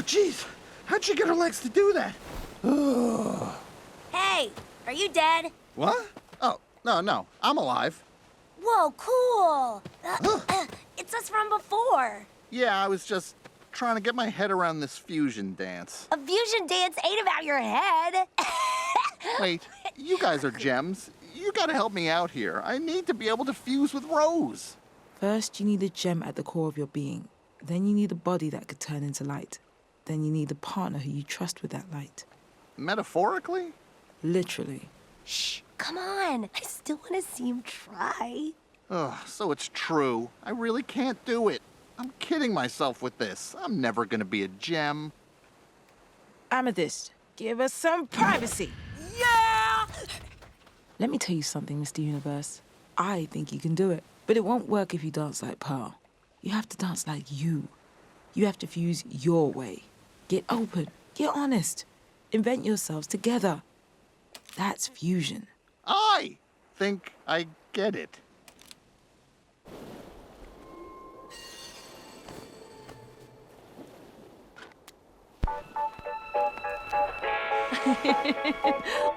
jeez. How'd she get her legs to do that? Hey, are you dead? What? Oh, no. I'm alive. Whoa, cool. It's us from before. Yeah, I was just trying to get my head around this fusion dance. A fusion dance ain't about your head. Wait, you guys are gems. You gotta help me out here. I need to be able to fuse with Rose. First, you need a gem at the core of your being. Then you need a body that could turn into light. Then you need a partner who you trust with that light. Metaphorically? Literally. Shh, come on. I still want to see him try. Ugh, so it's true. I really can't do it. I'm kidding myself with this. I'm never gonna be a gem. Amethyst, give us some privacy. Yeah! Let me tell you something, Mr. Universe. I think you can do it. But it won't work if you dance like Pearl. You have to dance like you. You have to fuse your way. Get open. Get honest. Invent yourselves together. That's fusion. I think I get it.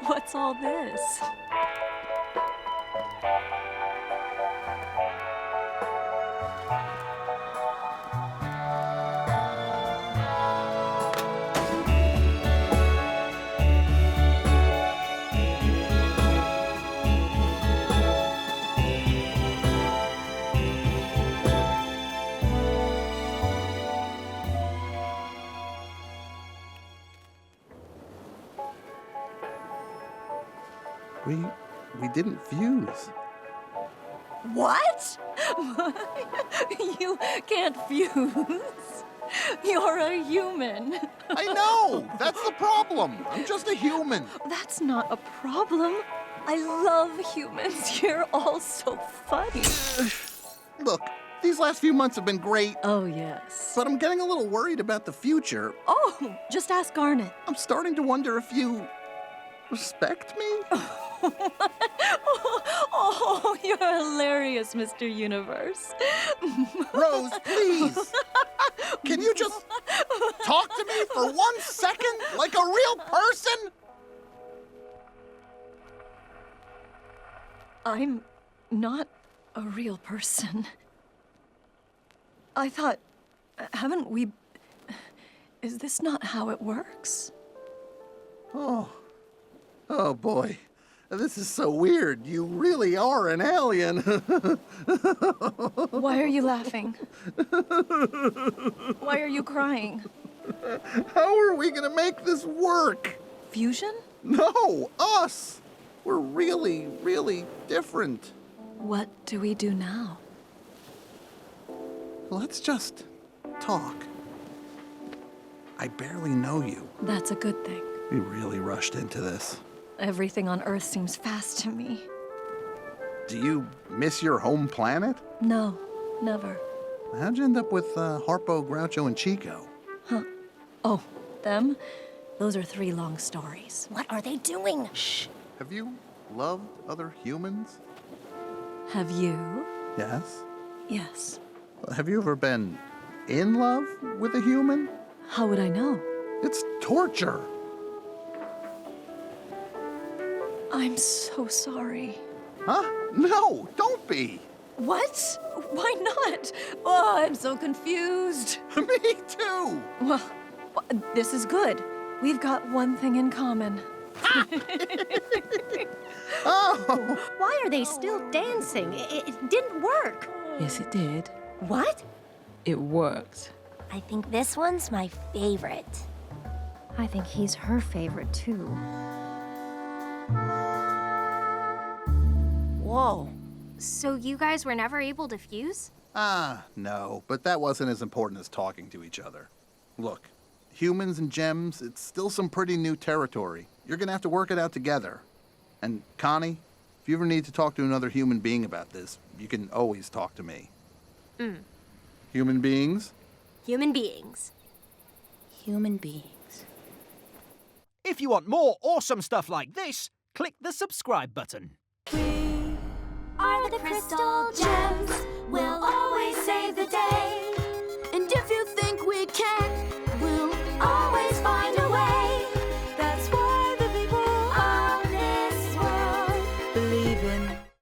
What's all this? We didn't fuse. What? You can't fuse. You're a human. I know! That's the problem! I'm just a human. That's not a problem. I love humans. You're all so funny. Look, these last few months have been great, Oh, yes. but I'm getting a little worried about the future. Oh, just ask Garnet. I'm starting to wonder if you respect me? Oh, you're hilarious, Mr. Universe. Rose, please! Can you just talk to me for 1 second like a real person? I'm not a real person. I thought, haven't we... Is this not how it works? Oh boy, this is so weird. You really are an alien. Why are you laughing? Why are you crying? How are we gonna make this work? Fusion? No, us. We're really, really different. What do we do now? Let's just talk. I barely know you. That's a good thing. We really rushed into this. Everything on Earth seems fast to me. Do you miss your home planet? No, never. How'd you end up with Harpo, Groucho, and Chico? Oh, them? Those are 3 long stories. What are they doing? Shh. Have you loved other humans? Have you? Yes. Yes. Have you ever been in love with a human? How would I know? It's torture. I'm so sorry. Huh? No, don't be. What? Why not? Oh, I'm so confused. Me too. Well, this is good. We've got one thing in common. Oh. Why are they still dancing? It didn't work. Yes, it did. What? It worked. I think this one's my favorite. I think he's her favorite, too. Whoa. So you guys were never able to fuse? No, but that wasn't as important as talking to each other. Look, humans and gems, it's still some pretty new territory. You're gonna have to work it out together. And Connie, if you ever need to talk to another human being about this, you can always talk to me. Human beings? Human beings. Human beings. If you want more awesome stuff like this, click the subscribe button. Are the crystal gems will always save the day.